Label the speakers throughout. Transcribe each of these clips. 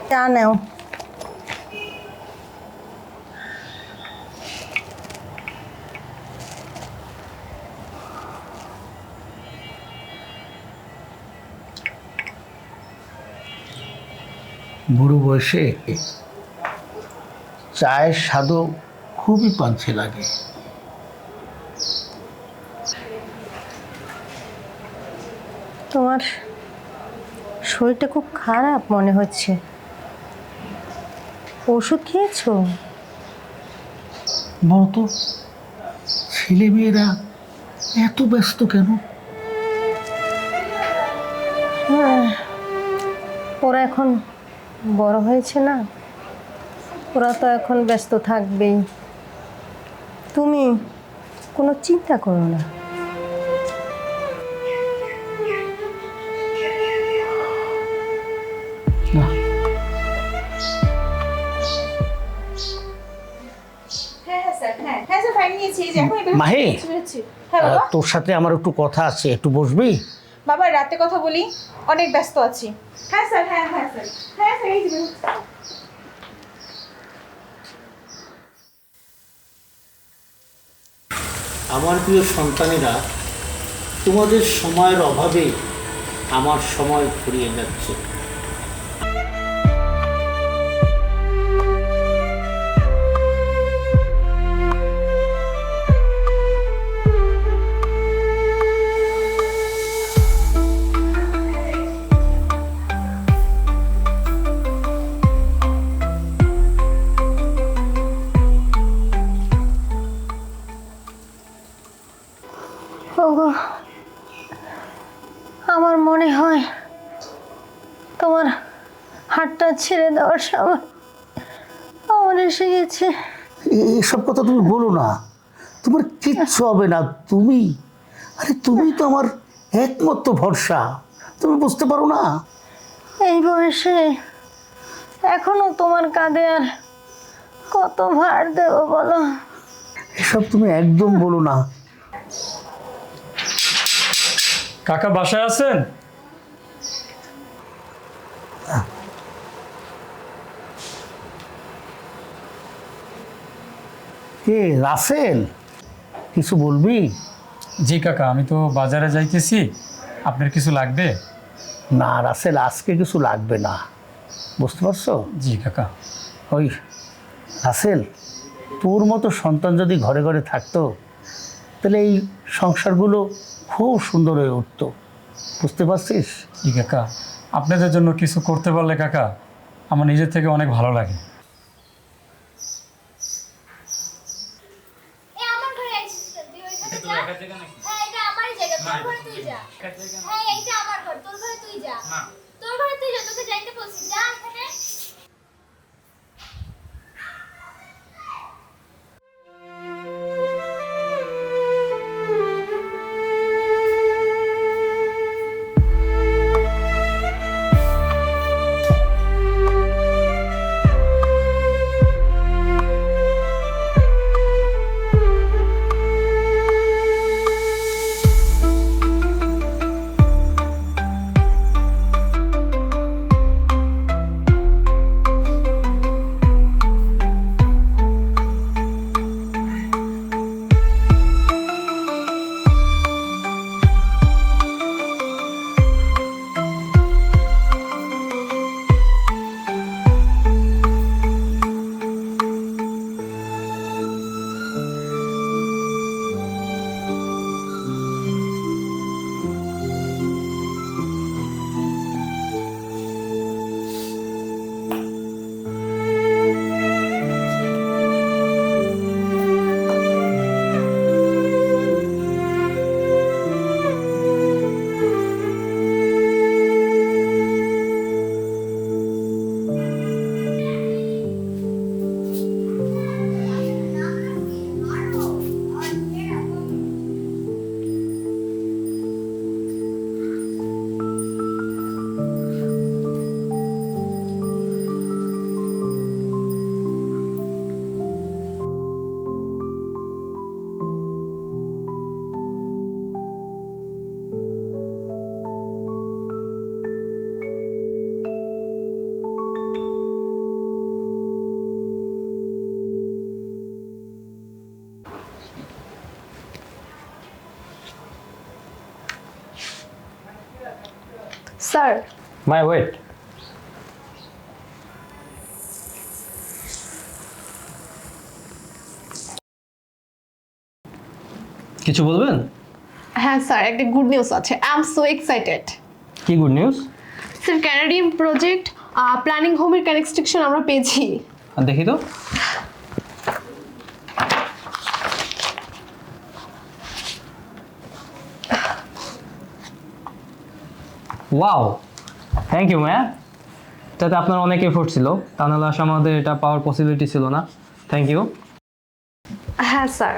Speaker 1: চা নাও।
Speaker 2: বুড়ো বয়সে চায়ের স্বাদও খুবই পাঞ্চে লাগে।
Speaker 1: তোমার শরীরটা খুব খারাপ মনে হচ্ছে, ওষুধ খেয়েছো?
Speaker 2: বলতো ছেলে মেয়েরা এত ব্যস্ত কেন?
Speaker 1: ওরা এখন বড় হয়েছে না, ওরা তো এখন ব্যস্ত থাকবেই। তুমি কোনো চিন্তা করো না।
Speaker 2: না, মাহি, তোর সাথে আমার একটু কথা আছে, একটু বসবি?
Speaker 3: বাবা রাতে কথা বলি, অনেক ব্যস্ত আছি। হ্যাঁ স্যার, হ্যাঁ হ্যাঁ স্যার, হ্যাঁ স্যার, এই যে
Speaker 2: আমার প্রিয় সন্তানেরা, তোমাদের সময়ের অভাবে আমার সময় ফুরিয়ে যাচ্ছে।
Speaker 1: ওগো, আমার মনে হয় তোমার হাতটা ছেড়ে দেওয়ার সময় আমার এসে গেছে।
Speaker 2: এসব কথা তুমি বলো না, তোমার কিচ্ছু হবে না। তুমি তো আমার একমাত্র ভরসা, তুমি বুঝতে পারো না?
Speaker 1: এই বয়সে এখনো তোমার কাঁধে আর কত ভার দেবো বলো?
Speaker 2: এসব তুমি একদম বলো না।
Speaker 4: কাকা বাসায় আছেন?
Speaker 2: কে রাসেল, কিছু বলবি?
Speaker 4: জি কাকা, আমি তো বাজারে যাইতেছি, আপনার কিছু লাগবে?
Speaker 2: না রাসেল, আজকে কিছু লাগবে না, বুঝতে পারছো?
Speaker 4: জি কাকা।
Speaker 2: ওই রাসেল, তোর মতো সন্তান যদি ঘরে ঘরে থাকতো তাহলে এই সংসারগুলো খুব সুন্দর হয়ে উঠতো, বুঝতে পারছিস?
Speaker 4: জি কাকা, আপনাদের জন্য কিছু করতে পারলে কাকা আমার নিজের থেকে অনেক ভালো লাগে।
Speaker 5: আমার ঘরে আইছিস কেন? তুই ওইখানে যা। হ্যাঁ, এটা আমারই জায়গা, তোর ঘরে তুই যা। হ্যাঁ, এইটা আমার ঘর, তোর ঘরে তুই যা। তোর ঘরে তুই যা, তোকে যাইতে বলছি, যা এখানে।
Speaker 6: Sir
Speaker 7: my wait. কিছু বলবেন?
Speaker 6: হ্যাঁ স্যার, একটা গুড নিউজ আছে। I am so excited.
Speaker 7: কি good news?
Speaker 6: Sir Canadian project planning হোমের কনস্ট্রাকশন আমরা পেয়েছি।
Speaker 7: দেখি তো। Wow, thank you ma'am. এটাতে আপনার অনেক এফোর্ট ছিল, তা নাহলে আসলে আমাদের এটা পাওয়ার পসিবিলিটি ছিল না। Thank you.
Speaker 6: হ্যাঁ স্যার।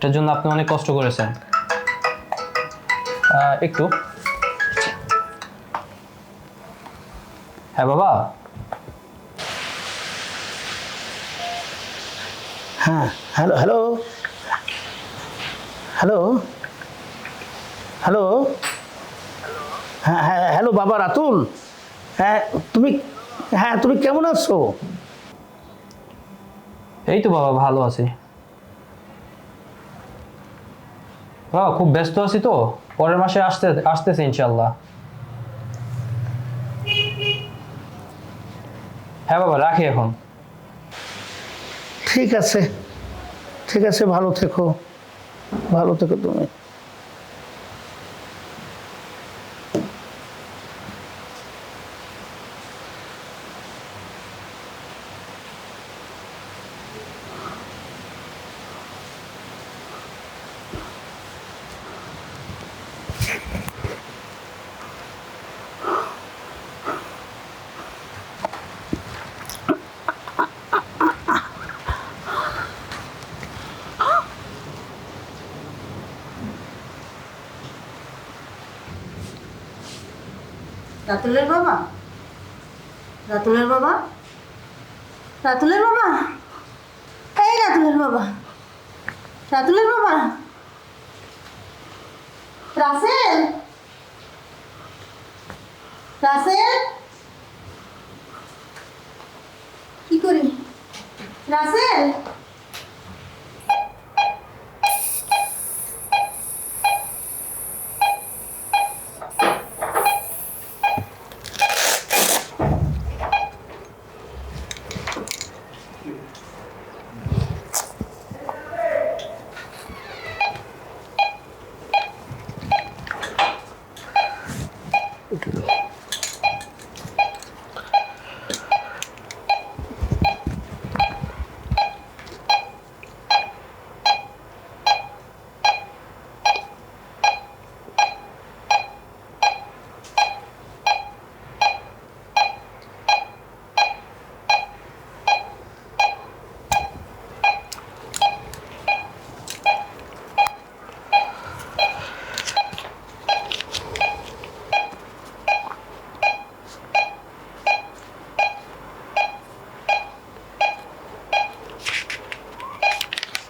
Speaker 7: এটার জন্য আপনি অনেক কষ্ট করেছেন। একটু। হ্যাঁ বাবা।
Speaker 2: হ্যাঁ, হ্যালো হ্যালো হ্যালো হ্যালো হ্যাঁ হ্যাঁ হ্যালো বাবা রাতুল। হ্যাঁ তুমি কেমন আছো?
Speaker 7: এই তো বাবা, ভালো আছি বাবা। খুব ব্যস্ত আছি তো, পরের মাসে আসতেছে ইনশাল্লাহ। হ্যাঁ বাবা, রাখি এখন।
Speaker 2: ঠিক আছে, ঠিক আছে, ভালো থেকো, ভালো থেকো তুমি।
Speaker 1: রাতুলের বাবা, রাতুলের বাবা, রাতুলের বাবা, এই রাতুলের বাবা, রাতুলের বাবা, রাসেল, রাসেল, কি করি রাসেল?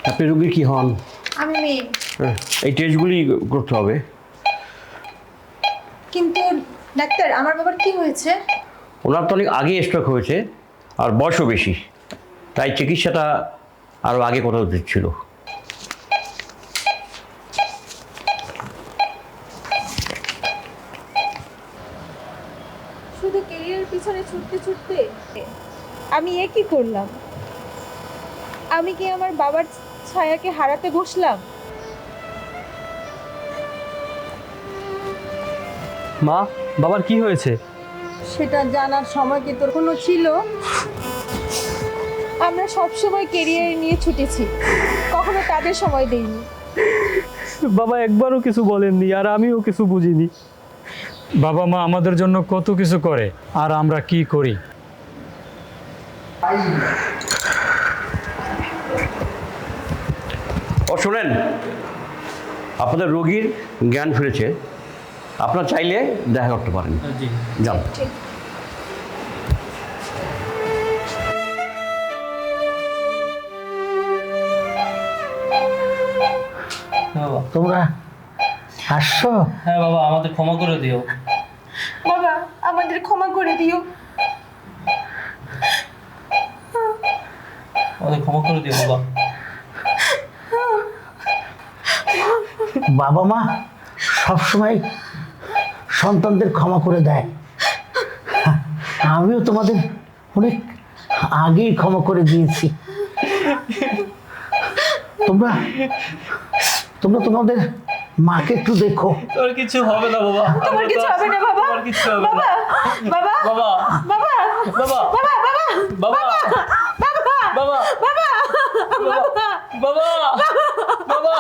Speaker 8: আপনি রোগী কি হন?
Speaker 3: আমি মেয়ে।
Speaker 8: এই টেস্টগুলি করতে হবে।
Speaker 3: কিন্তু ডাক্তার, আমার বাবার কি হয়েছে?
Speaker 8: ওনার তো অনেক আগে স্ট্রোক হয়েছে আর বয়সও বেশি, তাই চিকিৎসাটা আরও আগে করা উচিত ছিল।
Speaker 3: শুধু ক্যারিয়ার পিছনে ছুটতে ছুটতে আমি কি করলাম? আমি কি আমার বাবার ছায়াকে হারাতে বসলাম?
Speaker 7: মা, বাবার কি হয়েছে?
Speaker 1: সেটা জানার সময় কি তোর কোনো ছিল?
Speaker 3: আমরা সবসময় ক্যারিয়ার নিয়ে ছুটেছি, কখনো তাদের সময় দেইনি।
Speaker 4: বাবা একবারও কিছু বলেননি, আর আমিও কিছু বুঝিনি। বাবা মা আমাদের জন্য কত কিছু করে, আর আমরা কি করি?
Speaker 8: ও শোনেন, আপনাদের রোগীর জ্ঞান ফিরেছে, আপনারা চাইলে দেখা করতে পারেন। যান।
Speaker 2: তোমরা আসছো?
Speaker 7: হ্যাঁ বাবা, আমাদের ক্ষমা করে দিও।
Speaker 3: বাবা আমাদের ক্ষমা করে দিও।
Speaker 7: আমাদের ক্ষমা করে দিও বাবা।
Speaker 2: বাবা মা সবসময় সন্তানদের ক্ষমা করে দেয়। আমিও তোমাদের অনেক আগেই ক্ষমা করে দিয়েছি। তোমরা তোমরা তোমাদের মাকে একটু দেখো।
Speaker 7: তোর কিছু হবে না বাবা।
Speaker 3: তোমার কিছু হবে না বাবা।
Speaker 7: তোমার কিছু হবে না।
Speaker 3: বাবা
Speaker 7: বাবা
Speaker 3: বাবা
Speaker 7: বাবা
Speaker 3: বাবা
Speaker 7: বাবা বাবা বাবা বাবা বাবা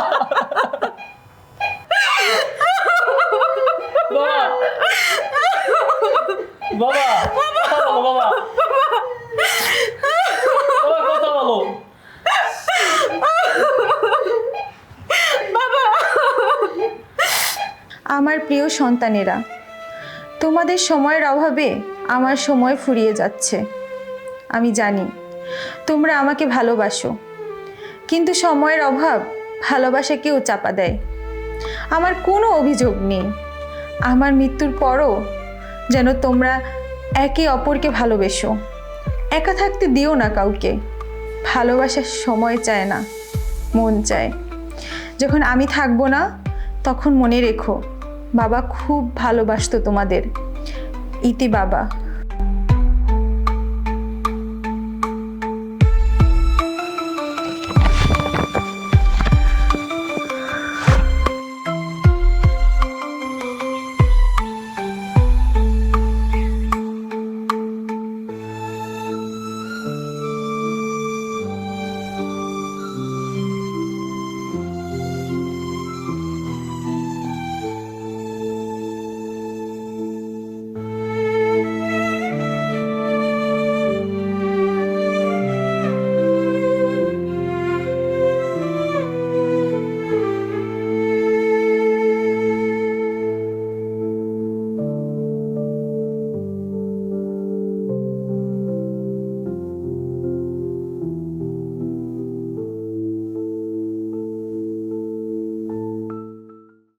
Speaker 7: বাবা কথা বলো বাবা। বাবা কথা বলো।
Speaker 3: আমার প্রিয় সন্তানেরা, তোমাদের সময়ের অভাবে আমার সময় ফুরিয়ে যাচ্ছে। আমি জানি তোমরা আমাকে ভালোবাসো, কিন্তু সময়ের অভাব ভালোবাসাকেও চাপা দেয়। আমার কোনো অভিযোগ নেই। আমার মৃত্যুর পরও যেন তোমরা একে অপরকে ভালোবেসো। একা থাকতে দিও না কাউকে। ভালোবাসার সময় চায় না, মন চায়। যখন আমি থাকবো না, তখন মনে রেখো বাবা খুব ভালোবাসতো তোমাদের। ইতি বাবা।